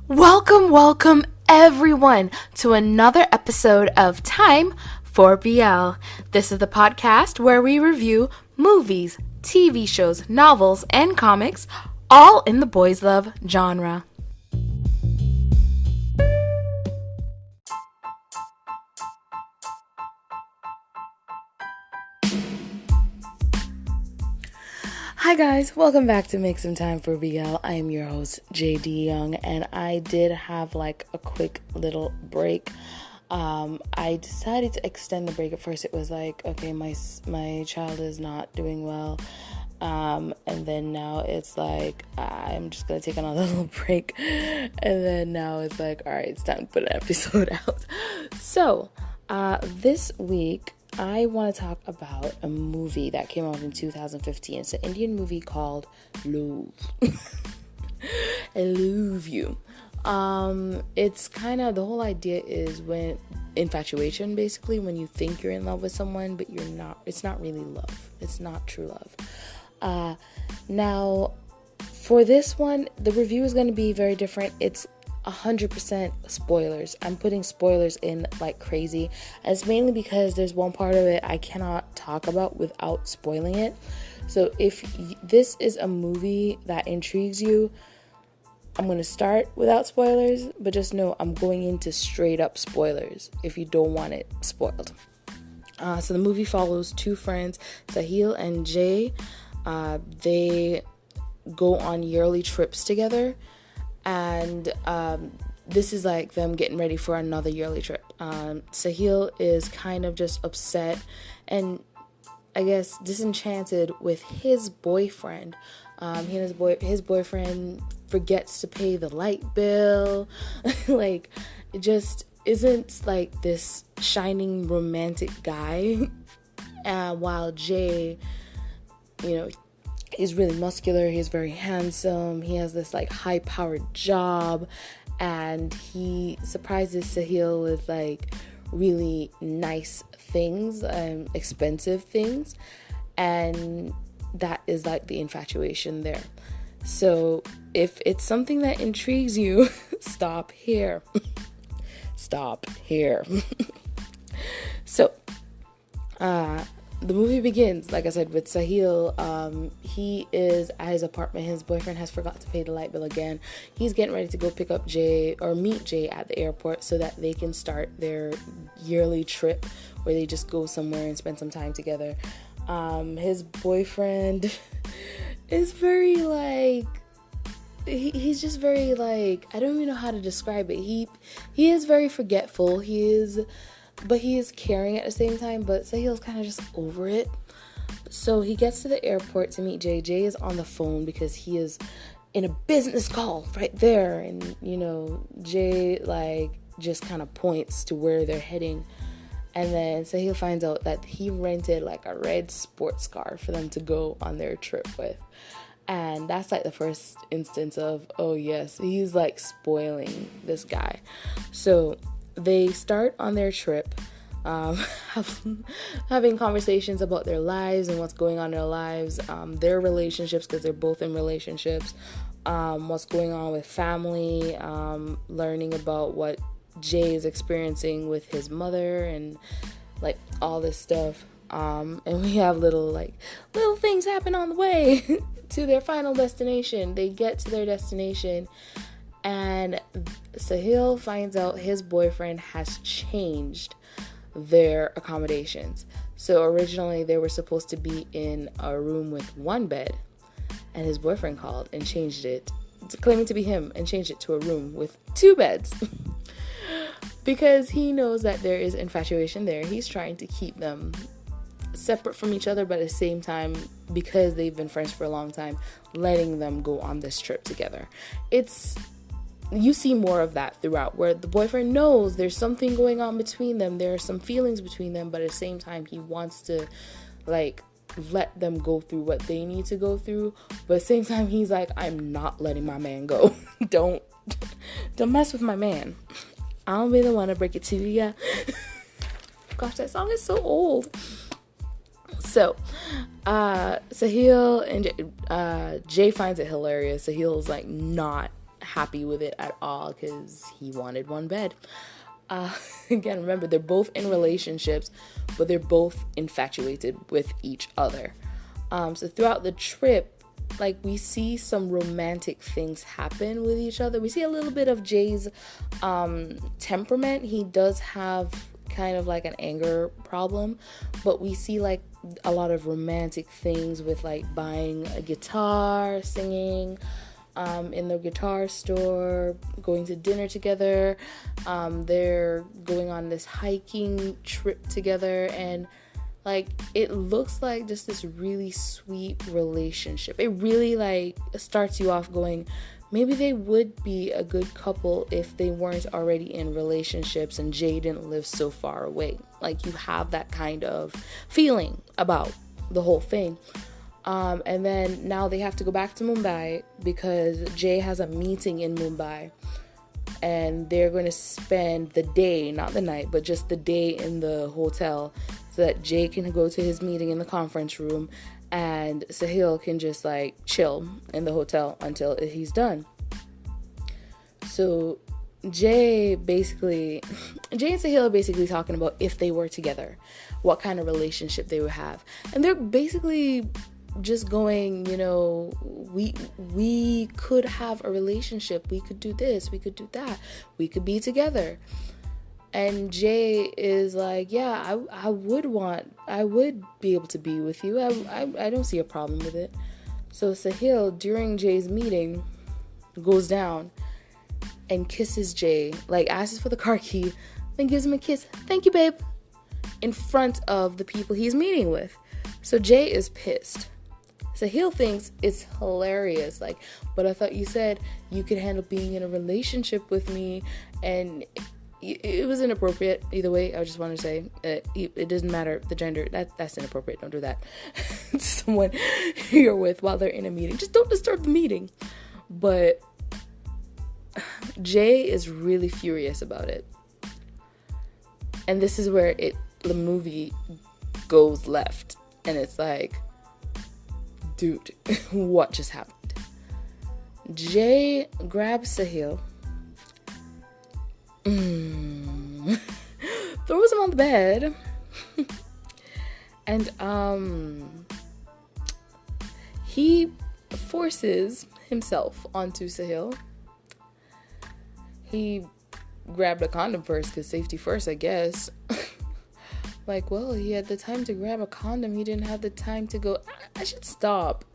Welcome everyone to another episode of Time for BL. This is the podcast where we review movies, TV shows, novels, and comics, all in the boys love genre. Hi guys, welcome back to Make Some Time for BL. I am your host, JD Young, and I did have a quick little break. I decided to extend the break. At first it was okay, my child is not doing well. And then now it's I'm just gonna take another little break. And then now it's alright, it's time to put an episode out. So, this week, I want to talk about a movie that came out in 2015. It's an Indian movie called Loev. I love you. It's kind of, the whole idea is when infatuation, basically, when you think you're in love with someone, but you're not. It's not really love. It's not true love. Now, for this one, the review is going to be very different. It's 100% spoilers. I'm putting spoilers in like crazy. And it's mainly because there's one part of it I cannot talk about without spoiling it. So if this is a movie that intrigues you, I'm going to start without spoilers, but just know I'm going into straight up spoilers if you don't want it spoiled. So the movie follows two friends, Sahil and Jay. They go on yearly trips together. And this is them getting ready for another yearly trip. Sahil is kind of just upset and I guess disenchanted with his boyfriend. His boyfriend forgets to pay the light bill. It just isn't this shining romantic guy. While Jay, he's really muscular, he's very handsome, he has this high-powered job, and he surprises Sahil with really nice things, expensive things, and that is the infatuation there. So if it's something that intrigues you, stop here. Stop here. So, the movie begins, like I said, with Sahil. He is at his apartment. His boyfriend has forgot to pay the light bill again. He's getting ready to go pick up Jay or meet Jay at the airport so that they can start their yearly trip where they just go somewhere and spend some time together. His boyfriend is very he's just very I don't even know how to describe it. He is very forgetful. But he is caring at the same time, but Sahil's kind of just over it. So he gets to the airport to meet Jay. Jay is on the phone because he is in a business call right there. And, Jay, just kind of points to where they're heading. And then Sahil finds out that he rented, a red sports car for them to go on their trip with. And that's, the first instance of, oh, yes, he's, spoiling this guy. So they start on their trip, having conversations about their lives and what's going on in their lives, their relationships, because they're both in relationships, what's going on with family, learning about what Jay is experiencing with his mother, and all this stuff. And we have little things happen on the way to their final destination. They get to their destination, and Sahil finds out his boyfriend has changed their accommodations. So originally they were supposed to be in a room with one bed, and his boyfriend called and changed it, claiming to be him, and changed it to a room with two beds. Because he knows that there is infatuation there. He's trying to keep them separate from each other, but at the same time, because they've been friends for a long time, letting them go on this trip together. You see more of that throughout, where the boyfriend knows there's something going on between them. There are some feelings between them, but at the same time, he wants to, let them go through what they need to go through. But at the same time, he's I'm not letting my man go. Don't mess with my man. I'll be the one to break it to you. Yeah. Gosh, that song is so old. So, Sahil and Jay finds it hilarious. Sahil's not happy with it at all because he wanted one bed. Again, remember, they're both in relationships, but they're both infatuated with each other. So throughout the trip, like, we see some romantic things happen with each other. We see a little bit of Jay's temperament. He does have kind of like an anger problem, but we see like a lot of romantic things with like buying a guitar, singing in the guitar store, going to dinner together. They're going on this hiking trip together, and like, it looks like just this really sweet relationship. It really like starts you off going, maybe they would be a good couple if they weren't already in relationships and Jay didn't live so far away. Like, you have that kind of feeling about the whole thing. And then now they have to go back to Mumbai because Jay has a meeting in Mumbai, and they're going to spend the day, not the night, but just the day in the hotel so that Jay can go to his meeting in the conference room and Sahil can just like chill in the hotel until he's done. So Jay and Sahil are basically talking about if they were together, what kind of relationship they would have. And they're basically just going, you know, we could have a relationship, we could do this, we could do that, we could be together. And Jay is like, yeah, I would be able to be with you. I don't see a problem with it. So Sahil, during Jay's meeting, goes down and kisses Jay, like asks for the car key, then gives him a kiss. Thank you, babe. In front of the people he's meeting with. So Jay is pissed. Sahil thinks it's hilarious, like, but I thought you said you could handle being in a relationship with me, and it was inappropriate. Either way, I just want to say it doesn't matter the gender. That's inappropriate. Don't do that to someone you're with while they're in a meeting. Just don't disturb the meeting. But Jay is really furious about it, and this is where the movie goes left, and it's like, dude, what just happened? Jay grabs Sahil, throws him on the bed, and he forces himself onto Sahil. He grabbed a condom first, because safety first, I guess. Like, well, he had the time to grab a condom. He didn't have the time to go, I should stop.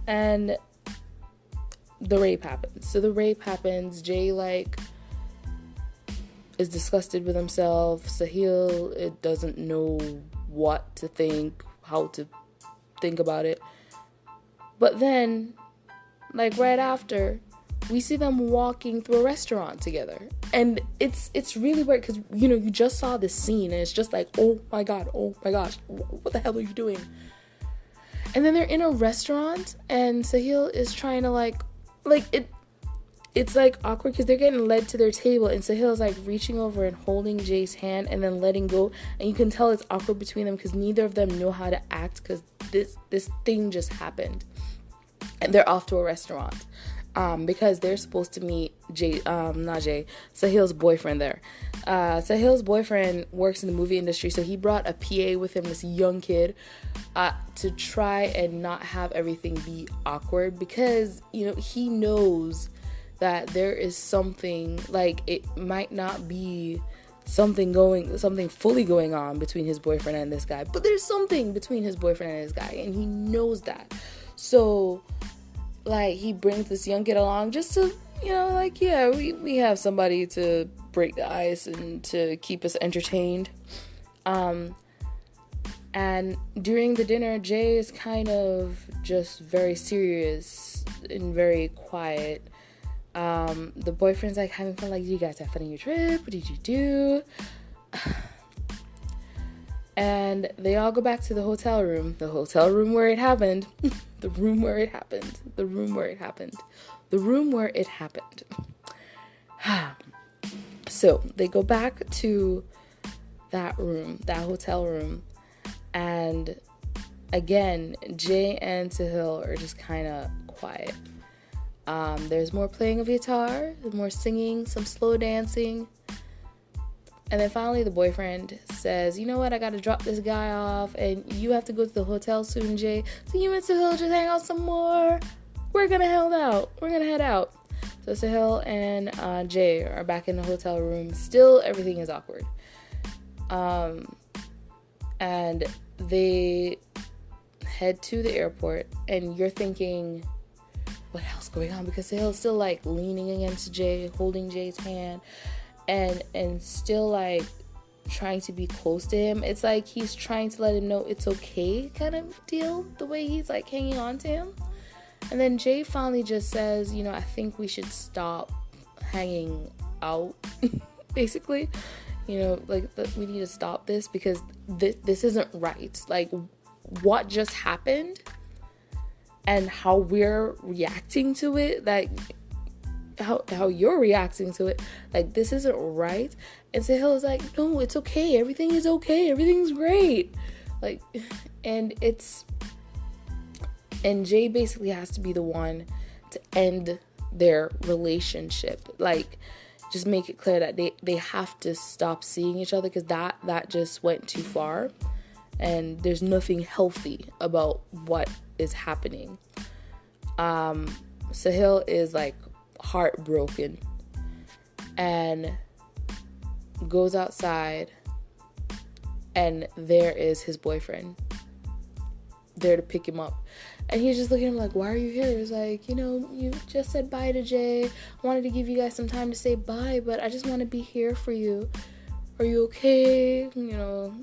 And the rape happens. So the rape happens. Jay, like, is disgusted with himself. Sahil, it doesn't know what to think, how to think about it. But then, like, right after, we see them walking through a restaurant together. And it's really weird because, you know, you just saw this scene and it's just like, oh my gosh, what the hell are you doing? And then they're in a restaurant and Sahil is trying to it's like awkward because they're getting led to their table and Sahil's like reaching over and holding Jay's hand and then letting go. And you can tell it's awkward between them because neither of them know how to act because this thing just happened. And they're off to a restaurant. Because they're supposed to meet Sahil's boyfriend there. Sahil's boyfriend works in the movie industry, so he brought a PA with him, this young kid, to try and not have everything be awkward because, you know, he knows that there is something, like, it might not be something fully going on between his boyfriend and this guy, but there's something between his boyfriend and this guy, and he knows that. So, like, he brings this young kid along just to, you know, like, yeah, we have somebody to break the ice and to keep us entertained. And during the dinner, Jay is kind of just very serious and very quiet. The boyfriend's like having fun, like, you guys have fun on your trip? What did you do? And they all go back to the hotel room where it happened. The room where it happened. So they go back to that hotel room. And again, Jay and Sahil are just kind of quiet. There's more playing of guitar, more singing, some slow dancing. And then finally the boyfriend says, you know what, I gotta drop this guy off and you have to go to the hotel soon, Jay. So you and Sahil just hang out some more. We're gonna head out. So Sahil and Jay are back in the hotel room. Still, everything is awkward. And they head to the airport, and you're thinking, what else is going on? Because Sahil's still like leaning against Jay, holding Jay's hand, and still like trying to be close to him. It's like he's trying to let him know it's okay kind of deal, the way he's like hanging on to him. And then Jay finally just says, you know, I think we should stop hanging out, basically. You know, like, we need to stop this because this isn't right. Like, what just happened and how we're reacting to it, like, how you're reacting to it, like, this isn't right. And Sahil is like, no, it's okay. Everything is okay. Everything's great. Like, and Jay basically has to be the one to end their relationship. Like, just make it clear that they have to stop seeing each other because that just went too far. And there's nothing healthy about what is happening. Sahil is like heartbroken and goes outside, and there is his boyfriend there to pick him up. And he's just looking at him like, why are you here? He's like, you know, you just said bye to Jay. I wanted to give you guys some time to say bye, but I just want to be here for you. Are you okay? You know.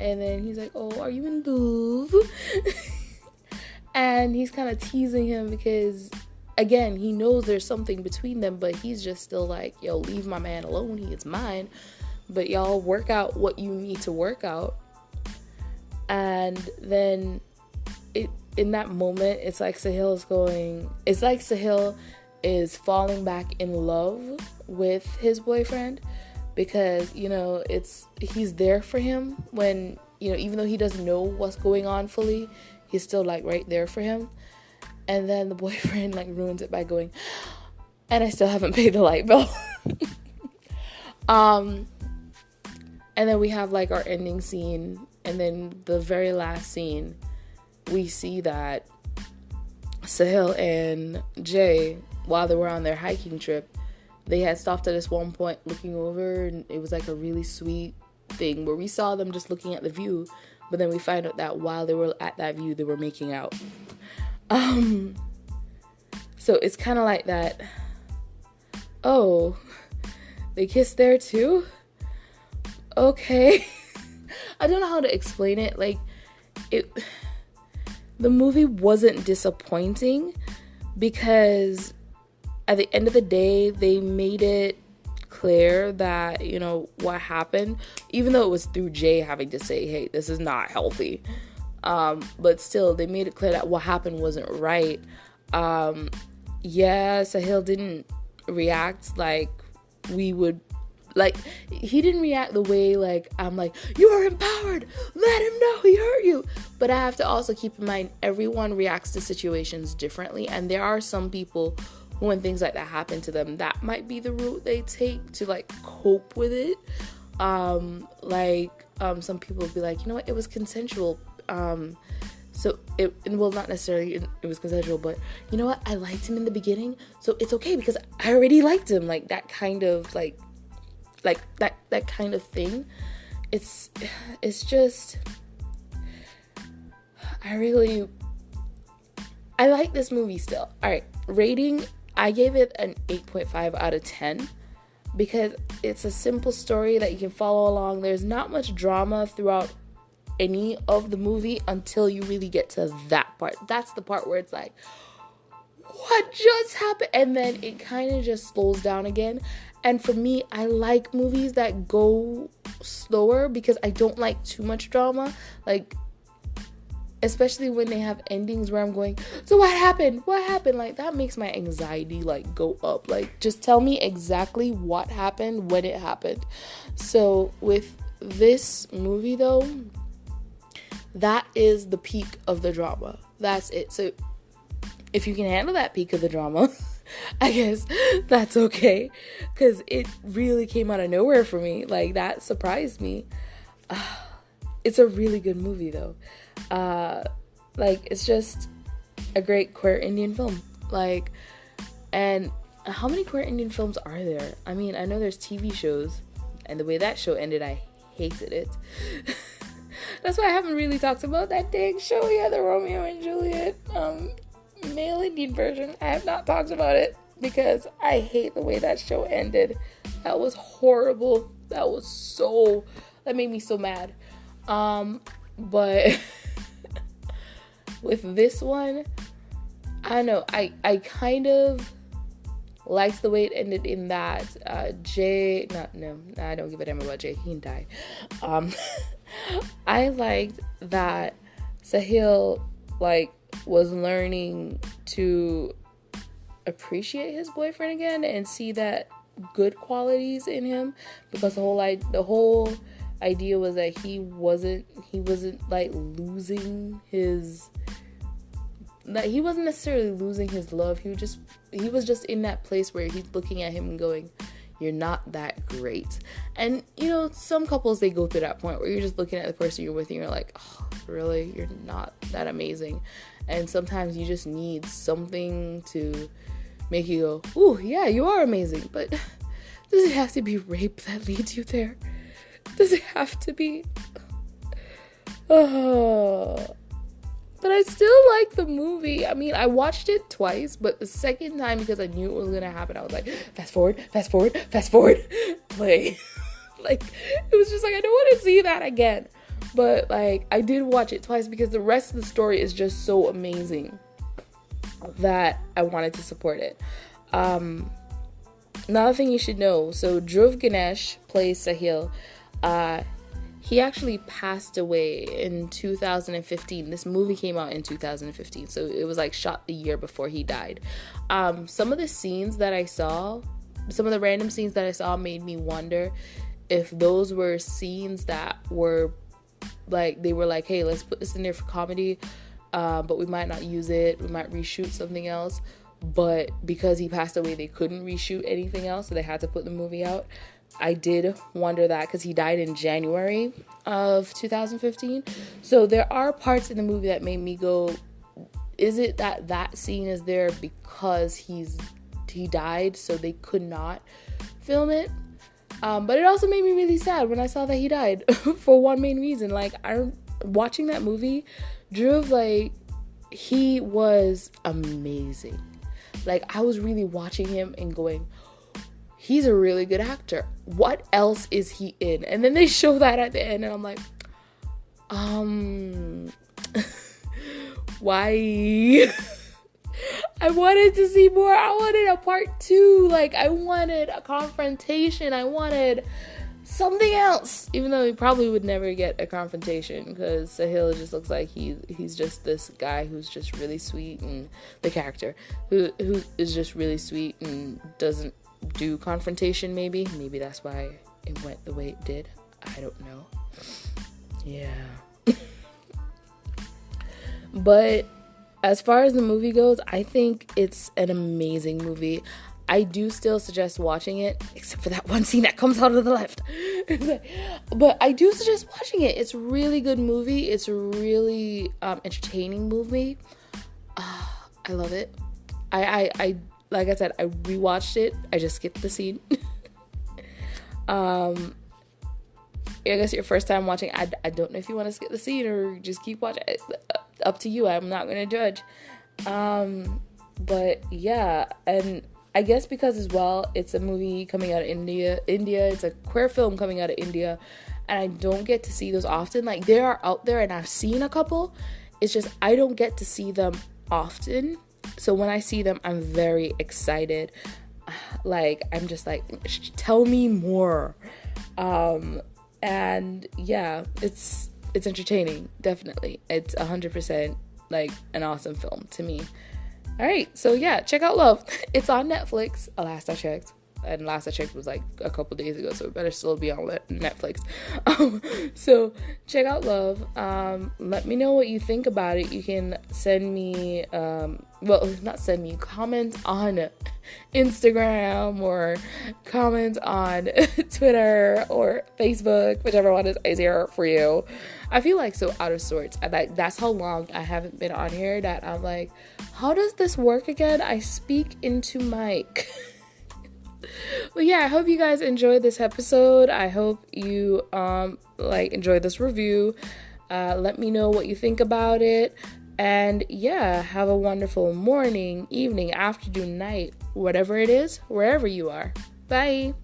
And then he's like, oh, are you in love? And he's kind of teasing him because, again, he knows there's something between them, but he's just still like, yo, leave my man alone. He is mine. But y'all work out what you need to work out. And then in that moment, it's like Sahil is falling back in love with his boyfriend because, you know, he's there for him when, you know, even though he doesn't know what's going on fully, he's still like right there for him. And then the boyfriend like ruins it by going, and I still haven't paid the light bill. And then we have like our ending scene, and then the very last scene, we see that Sahil and Jay, while they were on their hiking trip, they had stopped at this one point looking over, and it was like a really sweet thing where we saw them just looking at the view, but then we find out that while they were at that view, they were making out. So it's kind of like that, oh, they kissed there too? Okay. I don't know how to explain it. Like, the movie wasn't disappointing because at the end of the day, they made it clear that, you know, what happened, even though it was through Jay having to say, hey, this is not healthy. But still, they made it clear that what happened wasn't right. Yeah, Sahil didn't react like we would. Like, he didn't react the way, like, I'm like, you are empowered, let him know he hurt you. But I have to also keep in mind, everyone reacts to situations differently. And there are some people who, when things like that happen to them, that might be the route they take to, like, cope with it. Some people will be like, you know what, it was consensual. Well, not necessarily it was consensual, but you know what, I liked him in the beginning, so it's okay because I already liked him. Like, that kind of, like that kind of thing. It's just, I like this movie still. Alright, rating, I gave it an 8.5 out of 10 because it's a simple story that you can follow along. There's not much drama throughout any of the movie until you really get to that part. That's the part where it's like, what just happened? And then it kind of just slows down again. And for me, I like movies that go slower because I don't like too much drama. Like, especially when they have endings where I'm going, so what happened? What happened? Like, that makes my anxiety, like, go up. Like, just tell me exactly what happened, when it happened. So, with this movie, though, that is the peak of the drama. That's it. So, if you can handle that peak of the drama, I guess that's okay, because it really came out of nowhere for me. Like, that surprised me. It's a really good movie, though. Like, it's just a great queer Indian film. Like, and how many queer Indian films are there? I mean, I know there's TV shows, and the way that show ended, I hated it. That's why I haven't really talked about that dang show yet, the Romeo and Juliet male Indian version. I have not talked about it because I hate the way that show ended. That was horrible. That made me so mad. But with this one, I don't know, I kind of liked the way it ended in that I don't give a damn about Jay. He can die. I liked that Sahil was learning to appreciate his boyfriend again and see that good qualities in him, because the whole idea was that he wasn't losing his, that he wasn't necessarily losing his love. He was just in that place where he's looking at him and going, you're not that great. And some couples, they go through that point where you're just looking at the person you're with and you're like, oh, really, you're not that amazing. And sometimes you just need something to make you go, ooh, yeah, you are amazing. But does it have to be rape that leads you there? Does it have to be? Oh. But I still like the movie. I mean, I watched it twice, but the second time, because I knew it was gonna happen, I was like, fast forward, play. Like, it was just like, I don't want to see that again. But I did watch it twice because the rest of the story is just so amazing that I wanted to support it. Another thing you should know, so Dhruv Ganesh plays Sahil. He actually passed away in 2015. This movie came out in 2015, so it was shot the year before he died. Some of the random scenes that I saw made me wonder if those were scenes that were they were like, hey, let's put this in there for comedy, but we might not use it. We might reshoot something else. But because he passed away, they couldn't reshoot anything else, so they had to put the movie out. I did wonder that because he died in January of 2015. So there are parts in the movie that made me go, is it that scene is there because he died, so they could not film it? But it also made me really sad when I saw that he died for one main reason. Watching that movie, Dhruv, he was amazing. I was really watching him and going, he's a really good actor. What else is he in? And then they show that at the end, and I'm like, why? I wanted to see more. I wanted a part 2. I wanted a confrontation. I wanted something else. Even though he probably would never get a confrontation, because Sahil just looks like he's just this guy who's just really sweet, and the character who is just really sweet and doesn't do confrontation. Maybe that's why it went the way it did. I don't know. Yeah. But as far as the movie goes, I think it's an amazing movie. I do still suggest watching it, except for that one scene that comes out of the left. But I do suggest watching it. It's a really good movie. It's a really entertaining movie. I love it. I like I said, I rewatched it. I just skipped the scene. I guess your first time watching, I don't know if you want to skip the scene or just keep watching. Up to you. I'm not going to judge. But yeah, and I guess because as well, it's a movie coming out of India. It's a queer film coming out of India, and I don't get to see those often. They are out there, and I've seen a couple. It's just I don't get to see them often. So when I see them, I'm very excited. I'm just tell me more. And yeah, it's entertaining, definitely. It's 100% an awesome film to me. All right, so yeah, check out Loev. It's on Netflix, last I checked. and last I checked was like a couple days ago, so it better still be on Netflix. So check out Loev. Let me know what you think about it. You can send me comment on Instagram or comment on Twitter or Facebook, whichever one is easier for you. I feel like so out of sorts, and that's how long I haven't been on here that I'm like, how does this work again? I speak into mic. But yeah, I hope you guys enjoyed this episode. I hope you enjoyed this review. Let me know what you think about it. And yeah, have a wonderful morning, evening, afternoon, night, whatever it is, wherever you are. Bye.